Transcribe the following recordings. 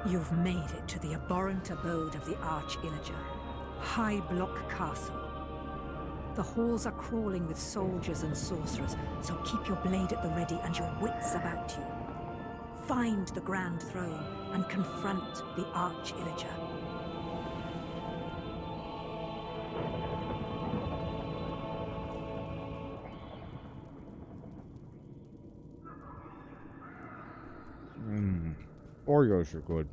You've made it to the abhorrent abode of the Arch-Illager, Highblock Castle. The halls are crawling with soldiers and sorcerers, so keep your blade at the ready and your wits about you. Find the Grand Throne and confront the Arch-Illager. Oreos are good.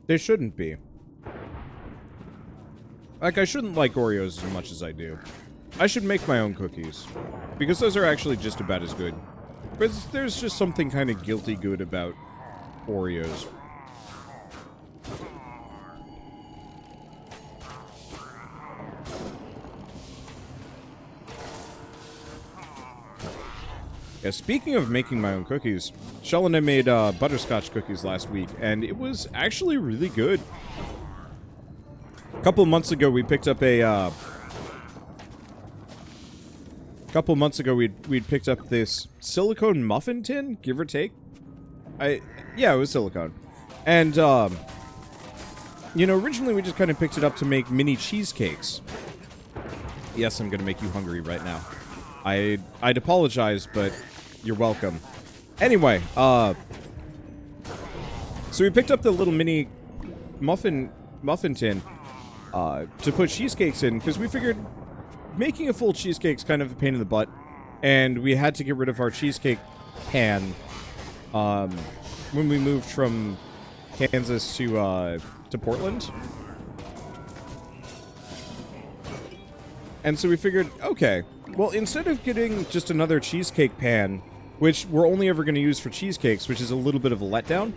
They shouldn't be. Like, I shouldn't like Oreos as much as I do. I should make my own cookies. Because those are actually just about as good. But there's just something kind of guilty good about Oreos. Yeah, speaking of making my own cookies, Shell and I made butterscotch cookies last week, and it was actually really good. A couple months ago, we picked up a... we'd picked up this silicone muffin tin, give or take. Yeah, it was silicone. And, you know, originally we just kind of picked it up to make mini cheesecakes. Yes, I'm gonna make you hungry right now. I'd apologize, but you're welcome. Anyway, so we picked up the little mini muffin tin to put cheesecakes in, because we figured making a full cheesecake's kind of a pain in the butt, and we had to get rid of our cheesecake pan when we moved from Kansas to Portland. And so we figured, okay, well, instead of getting just another cheesecake pan, which we're only ever going to use for cheesecakes, which is a little bit of a letdown,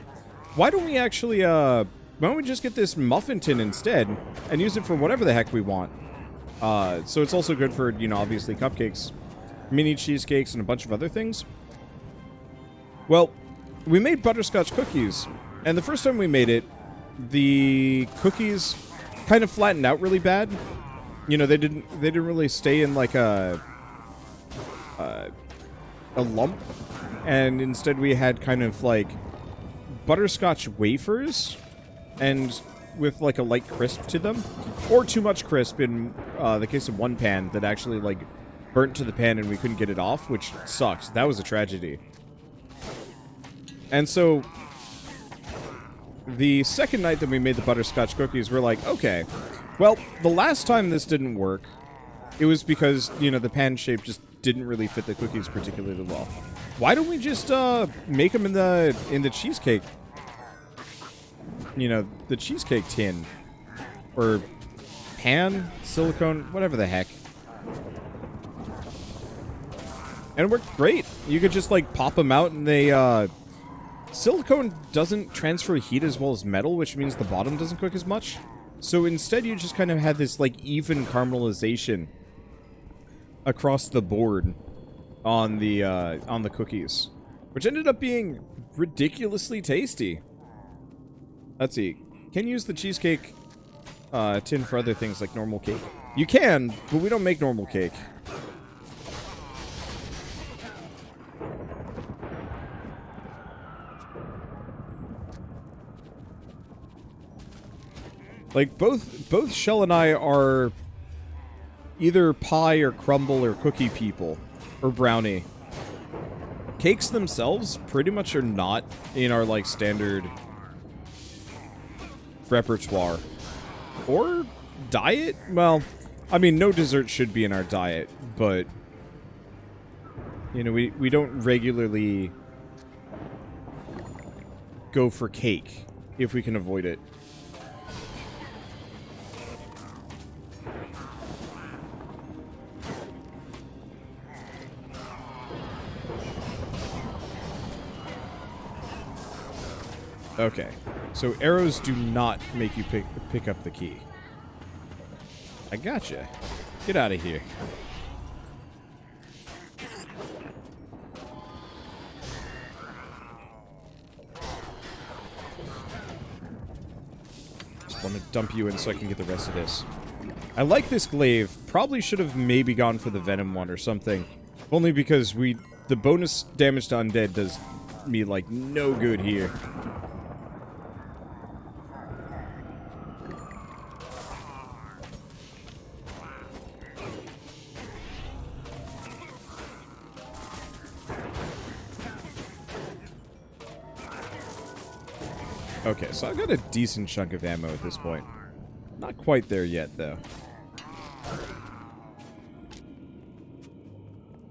why don't we actually, why don't we just get this muffin tin instead and use it for whatever the heck we want? So it's also good for, you know, obviously cupcakes, mini cheesecakes, and a bunch of other things. Well, we made butterscotch cookies, and the first time we made it, the cookies kind of flattened out really bad. You know, they didn't really stay in like a lump, and instead we had kind of like butterscotch wafers, and with like a light crisp to them, or too much crisp in the case of one pan that actually like burnt to the pan and we couldn't get it off, which sucked. That was a tragedy. And so the second night that we made the butterscotch cookies, we're like, okay, well, the last time this didn't work, it was because, you know, the pan shape just didn't really fit the cookies particularly well. Why don't we just make them in the cheesecake, you know, the cheesecake tin or pan, silicone, whatever the heck. And it worked great. You could just like pop them out, and they silicone doesn't transfer heat as well as metal, which means the bottom doesn't cook as much. So instead, you just kind of had this like even caramelization across the board on the cookies, which ended up being ridiculously tasty. Let's see. Can you use the cheesecake tin for other things like normal cake? You can, but we don't make normal cake. Like, both Shell and I are either pie or crumble or cookie people. Or brownie. Cakes themselves pretty much are not in our, like, standard repertoire. Or diet? Well, I mean, no dessert should be in our diet, but, you know, we don't regularly go for cake if we can avoid it. Okay, so arrows do not make you pick up the key. I gotcha. Get out of here. Just want to dump you in so I can get the rest of this. I like this glaive. Probably should have maybe gone for the venom one or something. Only because the bonus damage to undead does me, like, no good here. Okay, so I've got a decent chunk of ammo at this point. Not quite there yet, though.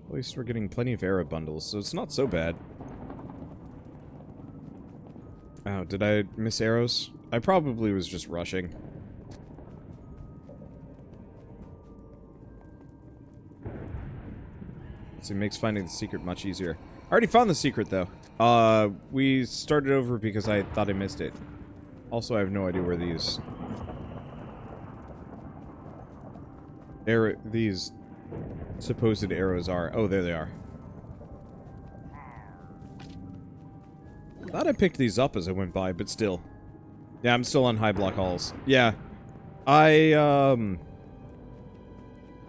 At least we're getting plenty of arrow bundles, so it's not so bad. Oh, did I miss arrows? I probably was just rushing. So it makes finding the secret much easier. I already found the secret, though. We started over because I thought I missed it. Also, I have no idea where these supposed arrows are. Oh, there they are. Thought I picked these up as I went by, but still. Yeah, I'm still on Highblock Halls. Yeah.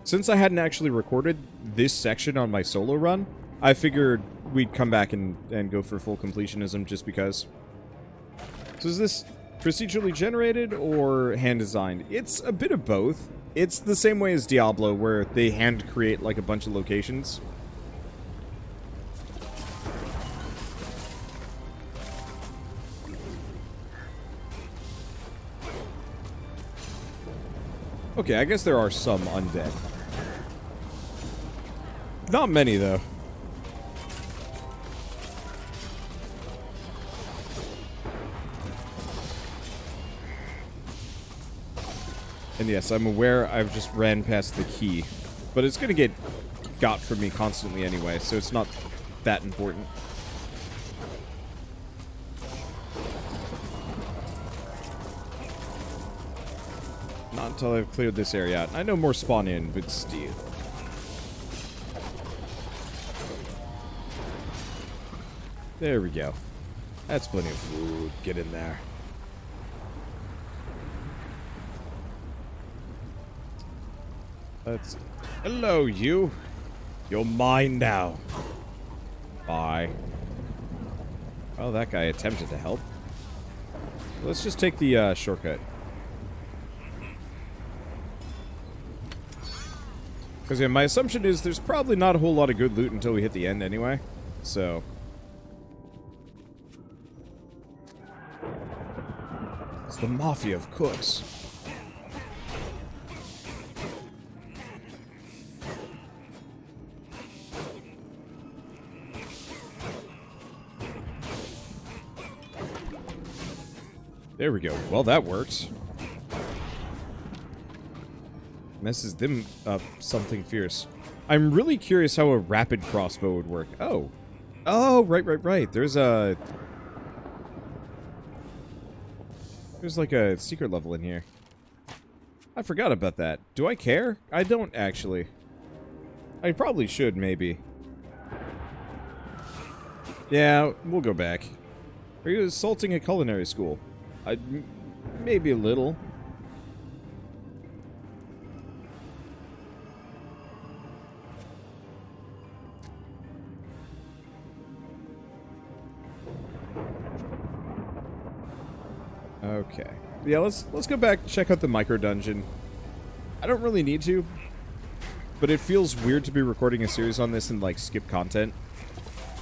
Since I hadn't actually recorded this section on my solo run, I figured we'd come back and go for full completionism just because. So is this procedurally generated or hand-designed? It's a bit of both. It's the same way as Diablo, where they hand-create, like, a bunch of locations. Okay, I guess there are some undead. Not many, though. And yes, I'm aware I've just ran past the key. But it's gonna get got from me constantly anyway, so it's not that important. Not until I've cleared this area out. I know more spawn in, but still. There we go. That's plenty of food. Get in there. Let's... Hello, you. You're mine now. Bye. Oh, that guy attempted to help. Let's just take the shortcut. Because yeah, my assumption is there's probably not a whole lot of good loot until we hit the end anyway. So... It's the Mafia of Cooks. There we go. Well, that works. Messes them up something fierce. I'm really curious how a rapid crossbow would work. Oh. Oh, right. There's like a secret level in here. I forgot about that. Do I care? I don't, actually. I probably should, maybe. Yeah, we'll go back. Are you assaulting a culinary school? Maybe a little. Okay. Yeah, let's go back and check out the micro dungeon. I don't really need to, but it feels weird to be recording a series on this and like skip content.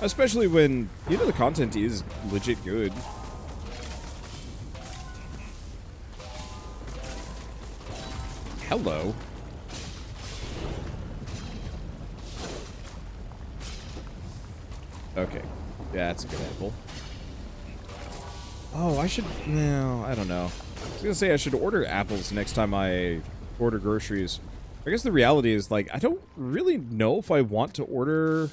Especially when, you know, the content is legit good. Hello. Okay. Yeah, that's a good apple. Oh, I should... No, I don't know. I was gonna say I should order apples next time I order groceries. I guess the reality is, like, I don't really know if I want to order...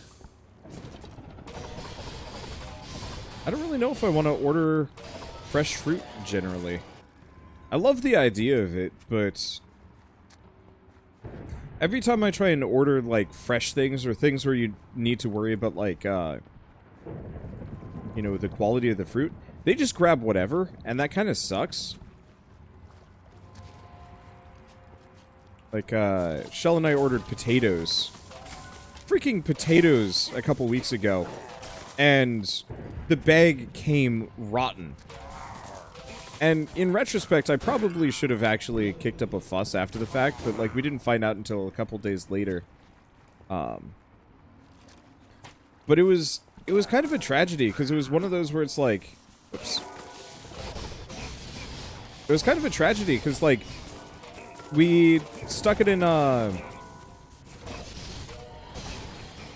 I don't really know if I want to order fresh fruit, generally. I love the idea of it, but... Every time I try and order, like, fresh things or things where you need to worry about, like, you know, the quality of the fruit, they just grab whatever, and that kind of sucks. Like, Shell and I ordered potatoes. Freaking potatoes a couple weeks ago. And the bag came rotten. And in retrospect, I probably should have actually kicked up a fuss after the fact, but, like, we didn't find out until a couple days later. But it was kind of a tragedy, because it was one of those where it's like... Oops. It was kind of a tragedy, because, like, we stuck it in,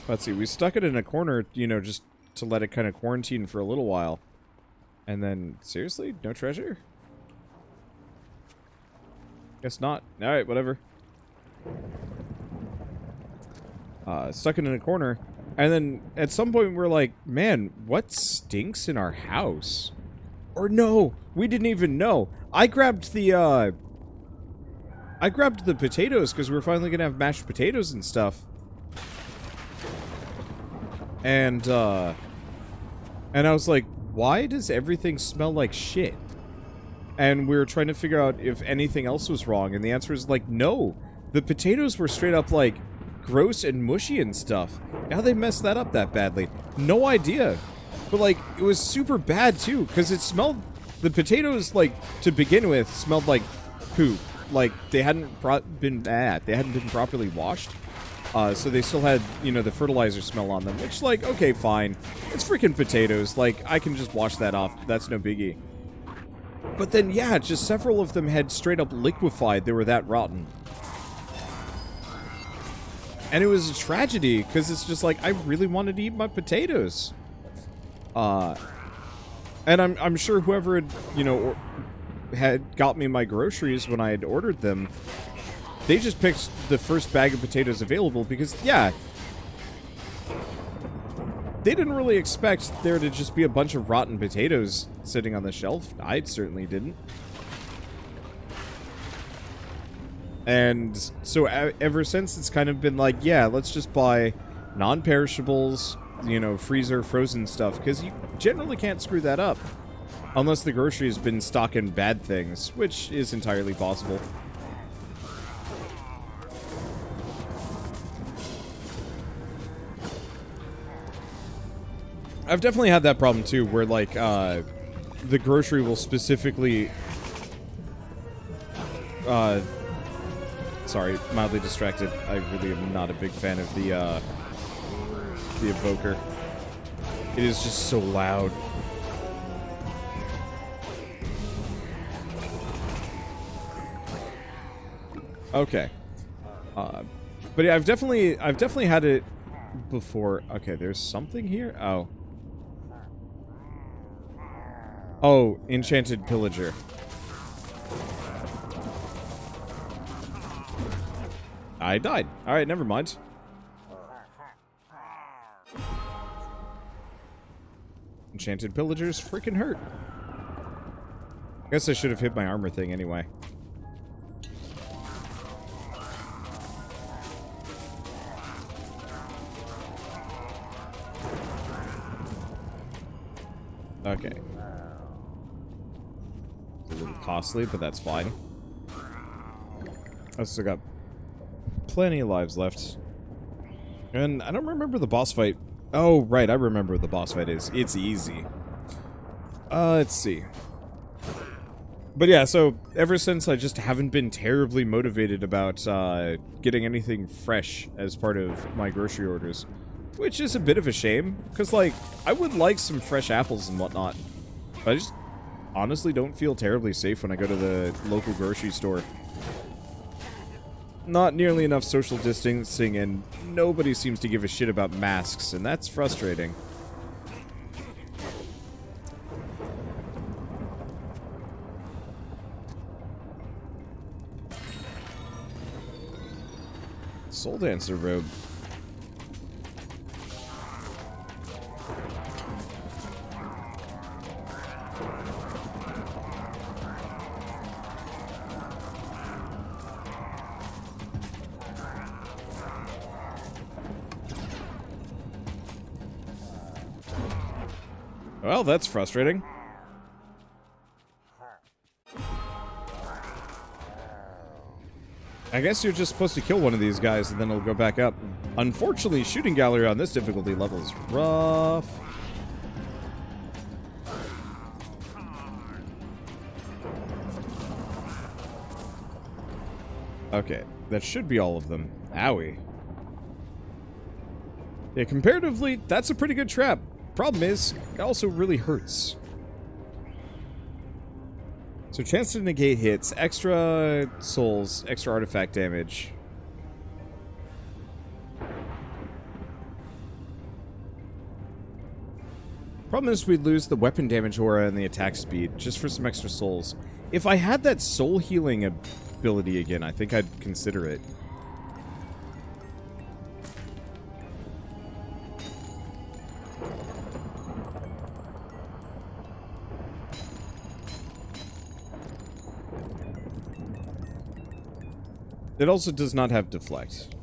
let's see, we stuck it in a corner, you know, just to let it kind of quarantine for a little while. And then, seriously? No treasure? Guess not. Alright, whatever. Stuck it in a corner. And then, at some point, we're like, man, what stinks in our house? Or no, we didn't even know. I grabbed the potatoes, because we were finally gonna have mashed potatoes and stuff. And I was like, why does everything smell like shit? And we were trying to figure out if anything else was wrong, and the answer is like, no. The potatoes were straight up like gross and mushy and stuff. How they messed that up that badly? No idea. But like, it was super bad too, because it smelled, the potatoes, like, to begin with, smelled like poop. Like, they hadn't been properly washed. So they still had, you know, the fertilizer smell on them, which, like, okay, fine. It's freaking potatoes. Like, I can just wash that off. That's no biggie. But then, yeah, just several of them had straight up liquefied. They were that rotten. And it was a tragedy, because it's just like, I really wanted to eat my potatoes. And I'm sure whoever had, you know, had got me my groceries when I had ordered them, they just picked the first bag of potatoes available because, yeah, they didn't really expect there to just be a bunch of rotten potatoes sitting on the shelf. I certainly didn't. And so ever since, it's kind of been like, yeah, let's just buy non-perishables, you know, freezer, frozen stuff, because you generally can't screw that up. Unless the grocery has been stocking bad things, which is entirely possible. I've definitely had that problem too, where like, the grocery will specifically, sorry, mildly distracted. I really am not a big fan of the evoker. It is just so loud. Okay. But yeah, I've definitely had it before. Okay, there's something here? Oh. Oh, enchanted pillager. I died. Alright, never mind. Enchanted pillagers freaking hurt. I guess I should have hit my armor thing anyway. Okay. It's a little costly, but that's fine. I've still got plenty of lives left. And I don't remember the boss fight. Oh, right, I remember what the boss fight is. It's easy. Let's see. But yeah, so ever since, I just haven't been terribly motivated about getting anything fresh as part of my grocery orders. Which is a bit of a shame, because, like, I would like some fresh apples and whatnot. But I just honestly don't feel terribly safe when I go to the local grocery store. Not nearly enough social distancing, and nobody seems to give a shit about masks, and that's frustrating. Soul Dancer robe. Well, that's frustrating. I guess you're just supposed to kill one of these guys and then it'll go back up. Unfortunately, shooting gallery on this difficulty level is rough. Okay, that should be all of them. Owie. Yeah, comparatively, that's a pretty good trap. Problem is, it also really hurts. So chance to negate hits, extra souls, extra artifact damage. Problem is we'd lose the weapon damage aura and the attack speed, just for some extra souls. If I had that soul healing ability again, I think I'd consider it. It also does not have deflect.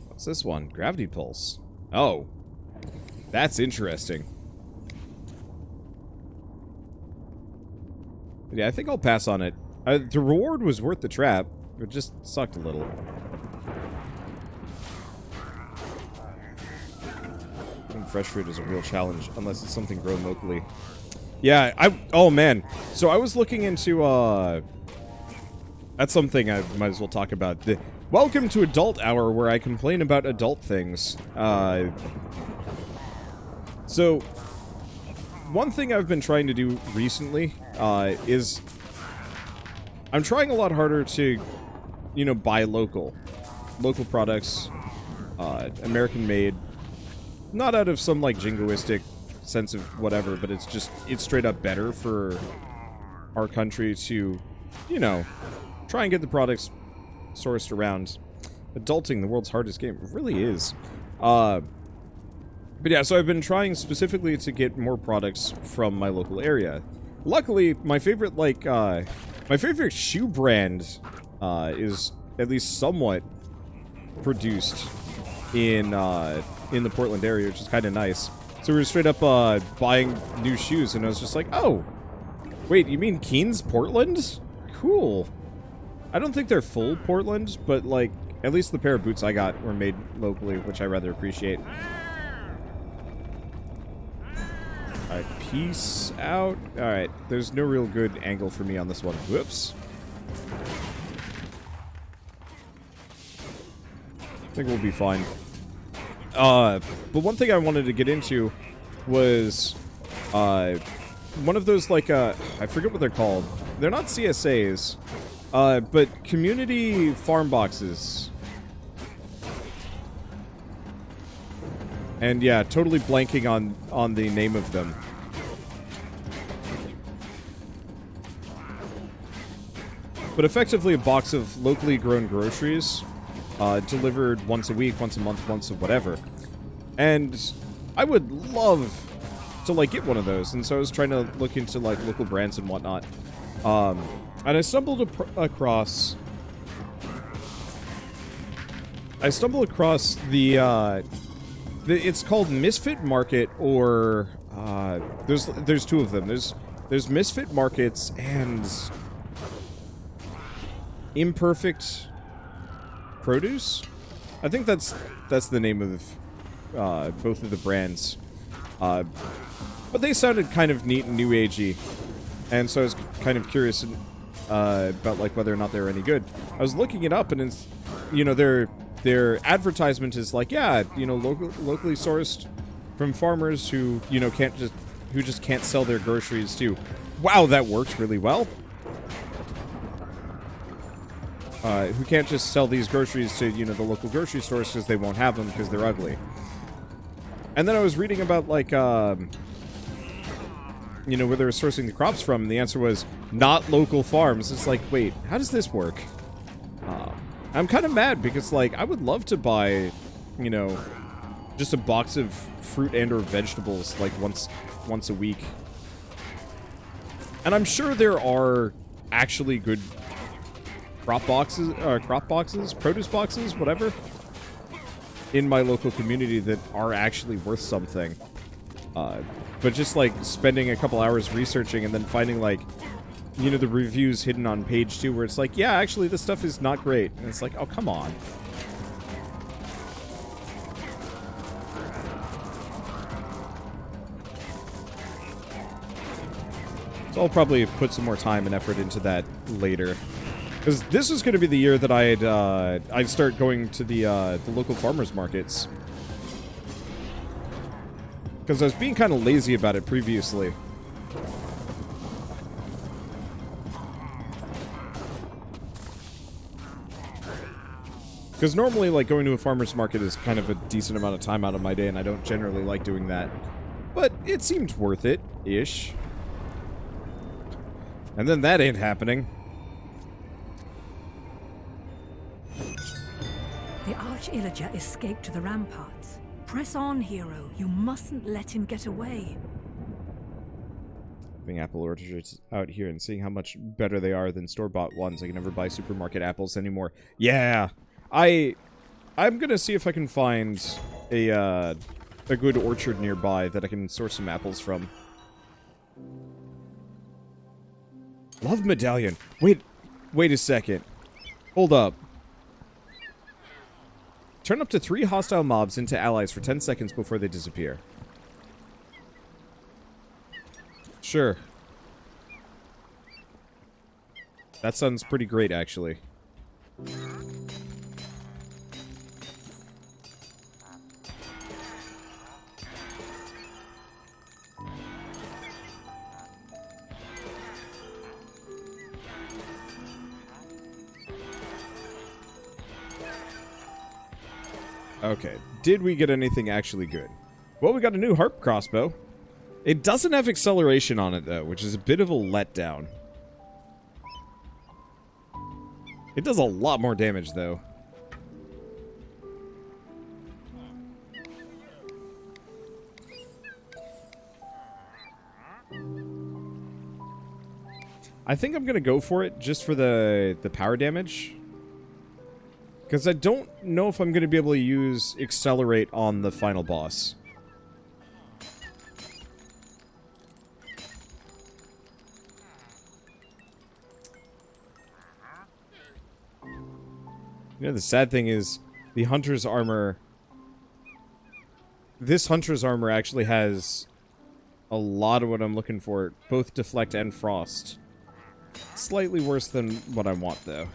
What's this one? Gravity pulse. Oh. That's interesting. Yeah, I think I'll pass on it. The reward was worth the trap. It just sucked a little. Fresh fruit is a real challenge, unless it's something grown locally. Yeah, oh man. So I was looking into, that's something I might as well talk about. Welcome to Adult Hour, where I complain about adult things. So, one thing I've been trying to do recently, is I'm trying a lot harder to, you know, buy local products, American-made, not out of some, like, jingoistic sense of whatever, but it's straight up better for our country to, you know, try and get the products sourced around. Adulting, the world's hardest game. It really is. But yeah, so I've been trying specifically to get more products from my local area. Luckily, my favorite, like, my favorite shoe brand, is at least somewhat produced in the Portland area, which is kind of nice. So we were straight up, buying new shoes, and I was just like, oh, wait, you mean Keens, Portland? Cool. I don't think they're full Portland, but, like, at least the pair of boots I got were made locally, which I rather appreciate. Alright, peace out. Alright, there's no real good angle for me on this one. Whoops. I think we'll be fine. But one thing I wanted to get into was, one of those, like, I forget what they're called. They're not CSAs. But community farm boxes. And yeah, totally blanking on the name of them. But effectively a box of locally grown groceries, delivered once a week, once a month, once a whatever. And I would love to, like, get one of those. And so I was trying to look into, like, local brands and whatnot. And I stumbled across the it's called Misfit Market, or there's two of them. There's Misfit Markets and Imperfect Produce. I think that's the name of both of the brands. But they sounded kind of neat and new agey, and so I was kind of curious about, like, whether or not they were any good. I was looking it up, and it's, you know, their advertisement is like, yeah, you know, locally sourced from farmers who, you know, just can't sell their groceries to. Wow, that works really well. Who can't just sell these groceries to, you know, the local grocery stores because they won't have them because they're ugly. And then I was reading about, like, you know, where they were sourcing the crops from, and the answer was not local farms. It's like, wait, how does this work? I'm kind of mad because, like, I would love to buy, you know, just a box of fruit and or vegetables, like, once a week. And I'm sure there are actually good crop boxes, produce boxes, whatever, in my local community that are actually worth something. But just, like, spending a couple hours researching and then finding, like, you know, the reviews hidden on page 2 where it's like, yeah, actually, this stuff is not great. And it's like, oh, come on. So I'll probably put some more time and effort into that later. Because this was going to be the year that I'd start going to the local farmers markets. Because I was being kind of lazy about it previously. Because normally, like, going to a farmer's market is kind of a decent amount of time out of my day, and I don't generally like doing that. But it seemed worth it-ish. And then that ain't happening. The Arch-Illager escaped to the ramparts. Press on, hero. You mustn't let him get away. Being apple orchards out here and seeing how much better they are than store-bought ones. I can never buy supermarket apples anymore. Yeah! I'm gonna see if I can find a good orchard nearby that I can source some apples from. Love medallion. Wait a second. Hold up. Turn up to 3 hostile mobs into allies for 10 seconds before they disappear. Sure. That sounds pretty great, actually. Okay, did we get anything actually good? Well, we got a new harp crossbow. It doesn't have acceleration on it, though, which is a bit of a letdown. It does a lot more damage, though. I think I'm gonna go for it just for the power damage. Because I don't know if I'm going to be able to use Accelerate on the final boss. You know, the sad thing is, the Hunter's Armor... This Hunter's Armor actually has a lot of what I'm looking for, both Deflect and Frost. Slightly worse than what I want, though.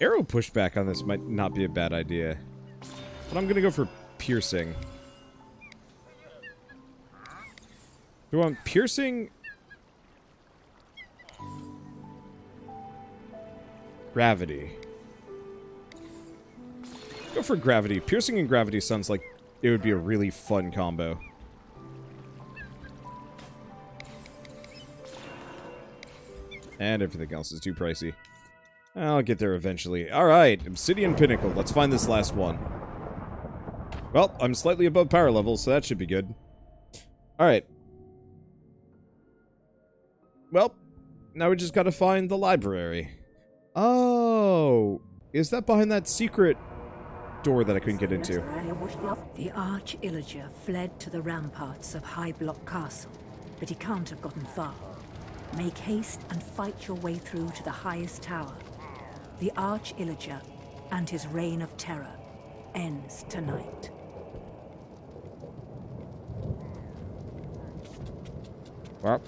Arrow pushback on this might not be a bad idea. But I'm gonna go for piercing. Do I want piercing? Gravity. Go for gravity. Piercing and gravity sounds like it would be a really fun combo. And everything else is too pricey. I'll get there eventually. Alright, Obsidian Pinnacle. Let's find this last one. Well, I'm slightly above power level, so that should be good. Alright. Well, now we just gotta find the library. Oh! Is that behind that secret door that I couldn't get into? The Arch-Illager fled to the ramparts of Highblock Castle, but he can't have gotten far. Make haste and fight your way through to the highest tower. The Arch-Illager and his reign of terror ends tonight. Well.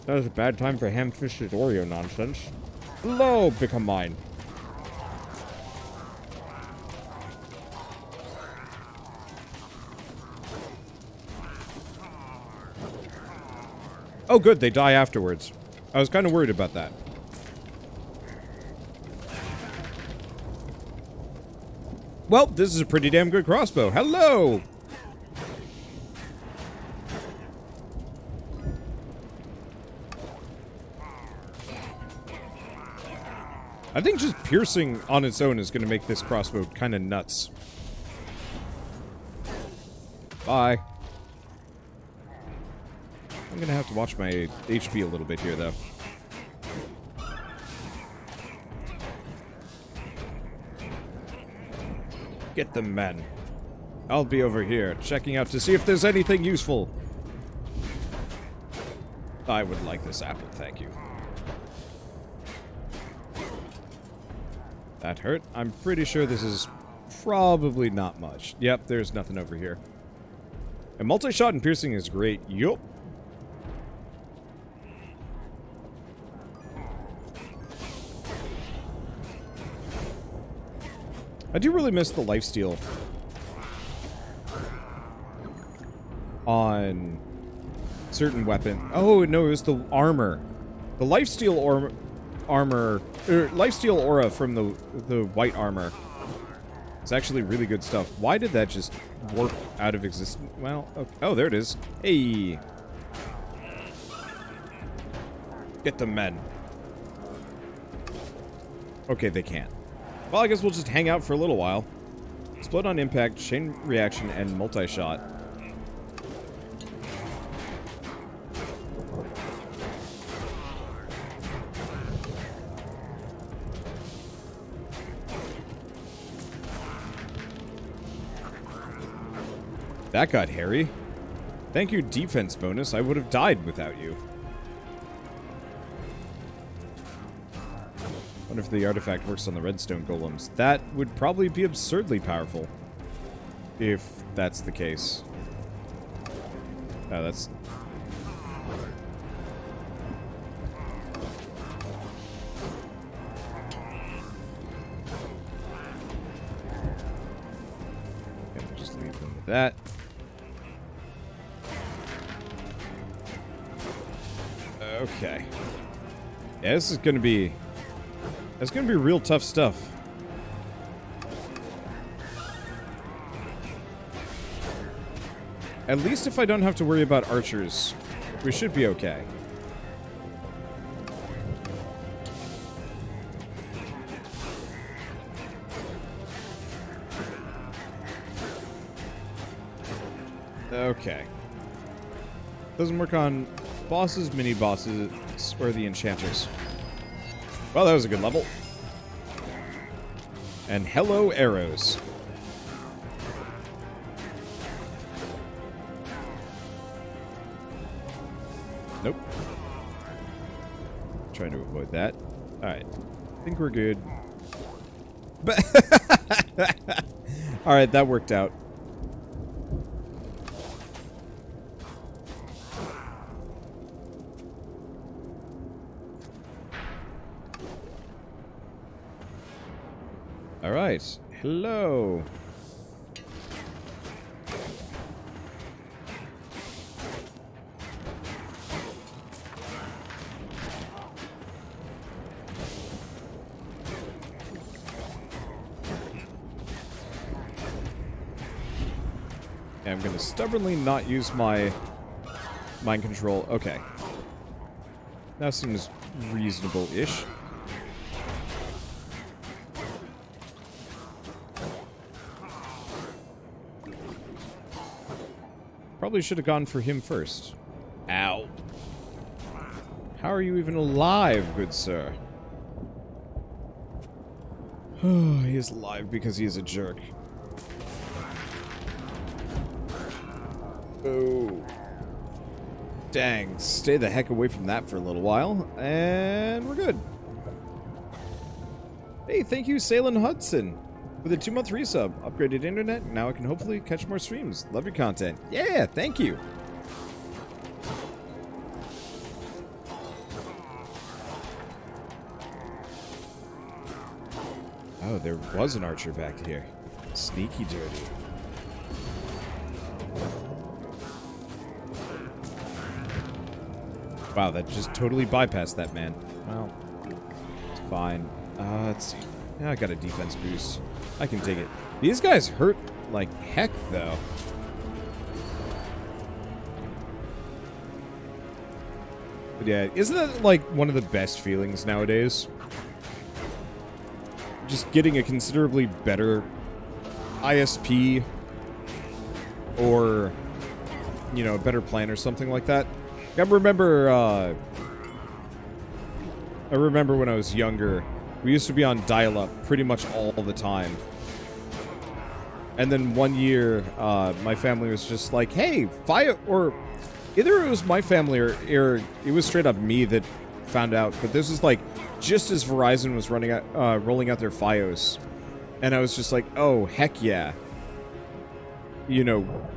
That was a bad time for ham-fisted Oreo nonsense. Hello, become mine. Oh, good, they die afterwards. I was kind of worried about that. Well, this is a pretty damn good crossbow. Hello! I think just piercing on its own is going to make this crossbow kind of nuts. Bye. I'm going to have to watch my HP a little bit here, though. Get them, men. I'll be over here, checking out to see if there's anything useful. I would like this apple, thank you. That hurt. I'm pretty sure this is probably not much. Yep, there's nothing over here. And multi-shot and piercing is great. Yup. I do really miss the lifesteal. on certain weapon. Oh, no, it was the armor. The lifesteal armor, or lifesteal aura from the white armor. It's actually really good stuff. Why did that just warp out of existence? Well, okay. Oh, there it is. Hey. Get the men. Okay, they can't. Well, I guess we'll just hang out for a little while. Explode on impact, chain reaction, and multi-shot. That got hairy. Thank you, defense bonus. I would have died without you. Wonder if the artifact works on the redstone golems. That would probably be absurdly powerful. If that's the case. Oh, that's... Okay, we'll just leave them with that. Okay. Yeah, this is gonna be... That's gonna be real tough stuff. At least if I don't have to worry about archers, we should be okay. Okay. Doesn't work on bosses, mini-bosses, or the enchanters. Well, that was a good level. And hello, arrows. Nope. Trying to avoid that. Alright. I think we're good. But alright, that worked out. Alright. Hello. I'm going to stubbornly not use my mind control. Okay. That seems reasonable-ish. Probably should have gone for him first. Ow. How are you even alive, good sir? He is alive because he is a jerk. Oh. Dang. Stay the heck away from that for a little while. And we're good. Hey, thank you, Salem Hudson, for the 2-month resub. Upgraded internet. Now I can hopefully catch more streams. Love your content. Yeah, thank you. Oh, there was an archer back here. Sneaky dirty. Wow, that just totally bypassed that man. Well, it's fine. Let's see. Yeah, I got a defense boost. I can take it. These guys hurt like heck, though. But yeah, isn't that like one of the best feelings nowadays? Just getting a considerably better ISP or, you know, a better plan or something like that. I remember when I was younger, we used to be on dial-up pretty much all the time. And then one year, my family was just like, hey, or either it was my family or it was straight up me that found out. But this was like just as Verizon was rolling out their Fios. And I was just like, oh, heck yeah. You know,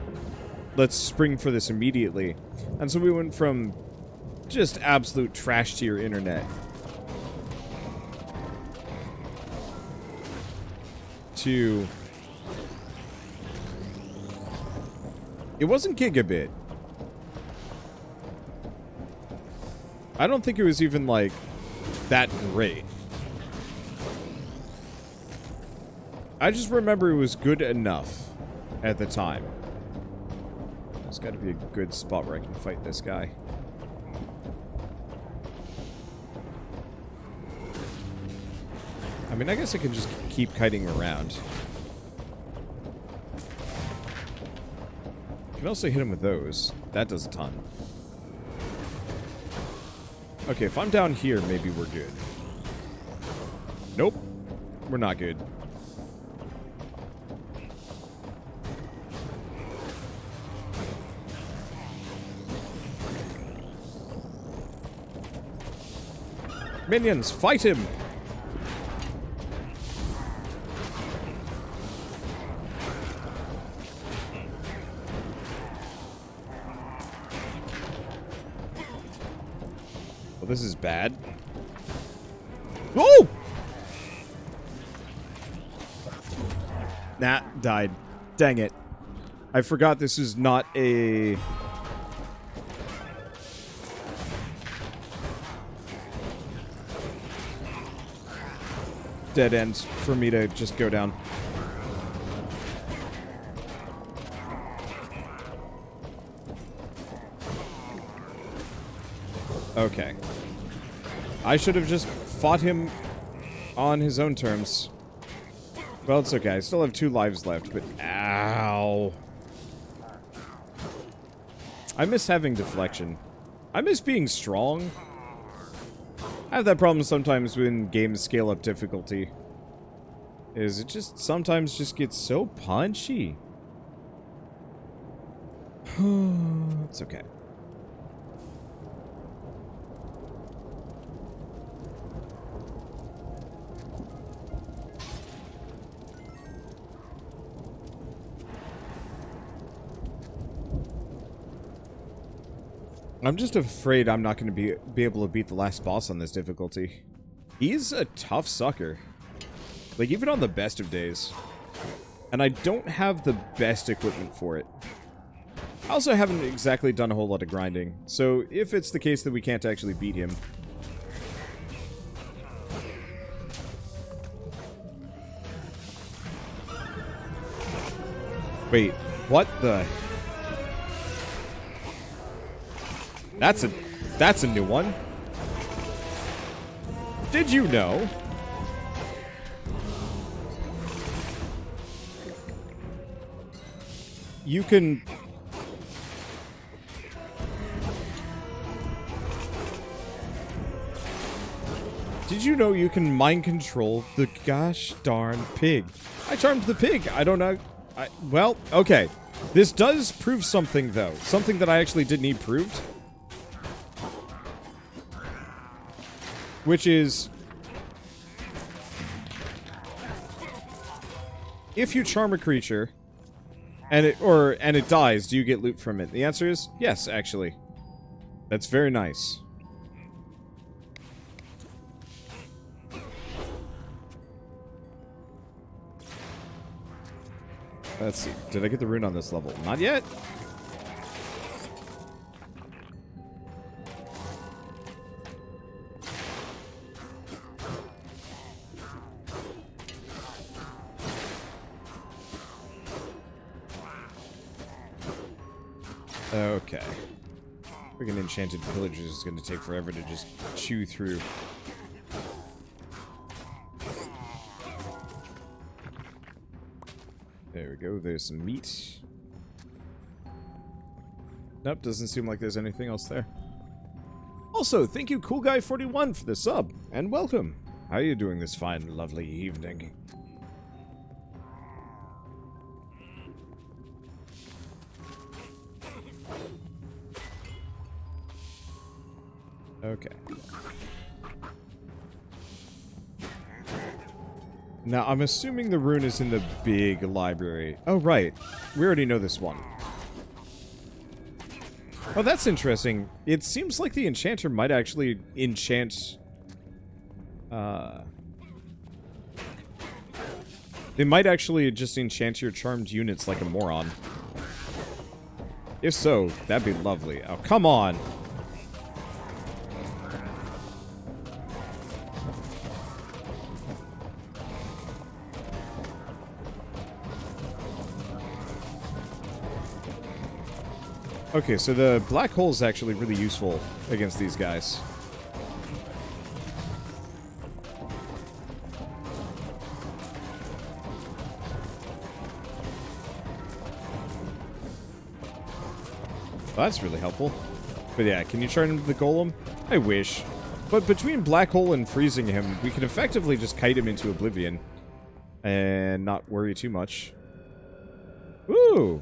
let's spring for this immediately. And so we went from just absolute trash tier internet to... It wasn't gigabit. I don't think it was even, like, that great. I just remember it was good enough at the time. There's got to be a good spot where I can fight this guy. I mean, I guess I can just keep kiting around. I can also hit him with those. That does a ton. Okay, if I'm down here, maybe we're good. Nope. We're not good. Minions, fight him! Well, this is bad. Whoa! Nah, died. Dang it. I forgot this is not a... dead end for me to just go down. Okay. I should have just fought him on his own terms. Well, it's okay. I still have 2 lives left, but ow. I miss having deflection. I miss being strong. I have that problem sometimes when games scale up difficulty. Is it just sometimes just gets so punchy. It's okay. I'm just afraid I'm not going to be able to beat the last boss on this difficulty. He's a tough sucker. Like, even on the best of days. And I don't have the best equipment for it. I also haven't exactly done a whole lot of grinding. So, if it's the case that we can't actually beat him... Wait, what the... That's a new one. Did you know? You can... Did you know you can mind control the gosh darn pig? I charmed the pig. I don't know. Well, okay. This does prove something, though. Something that I actually did need proved. Which is, if you charm a creature and it dies, do you get loot from it? The answer is yes, actually. That's very nice. Let's see. Did I get the rune on this level? Not yet. Okay. Freaking enchanted pillagers is going to take forever to just chew through. There we go. There's some meat. Nope, doesn't seem like there's anything else there. Also, thank you, Cool Guy 41 for the sub, and welcome. How are you doing this fine, lovely evening? Okay. Now, I'm assuming the rune is in the big library. Oh, right. We already know this one. Oh, that's interesting. It seems like the enchanter might actually enchant... They might actually just enchant your charmed units like a moron. If so, that'd be lovely. Oh, come on! Okay, so the black hole is actually really useful against these guys. Well, that's really helpful. But yeah, can you turn into the golem? I wish. But between black hole and freezing him, we can effectively just kite him into oblivion. And not worry too much. Woo!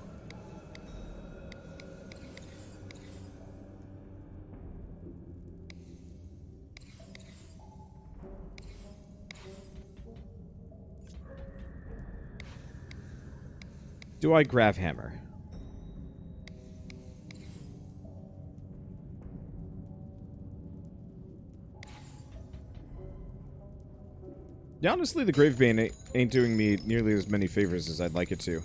Do I grab hammer? Yeah, honestly, the Gravebane ain't doing me nearly as many favors as I'd like it to.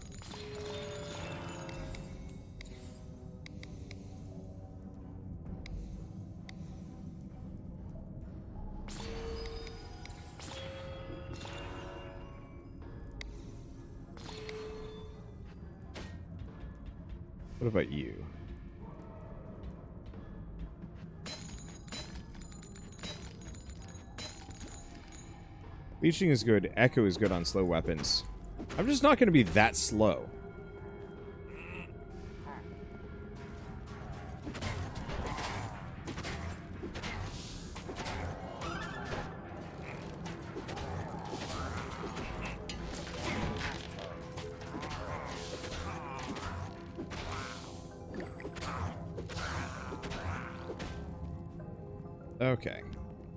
What about you? Leeching is good. Echo is good on slow weapons. I'm just not going to be that slow. Okay.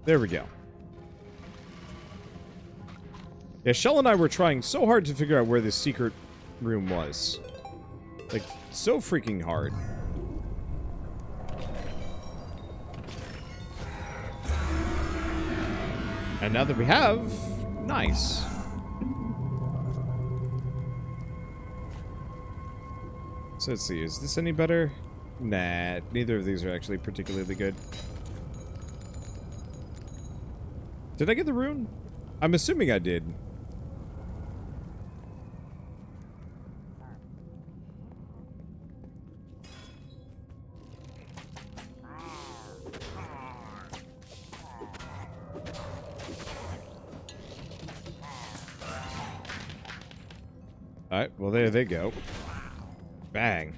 There we go. Yeah, Shell and I were trying so hard to figure out where this secret room was. Like, so freaking hard. And now that we have, nice. So let's see, is this any better? Nah, neither of these are actually particularly good. Did I get the rune? I'm assuming I did. Alright, well there they go. Bang.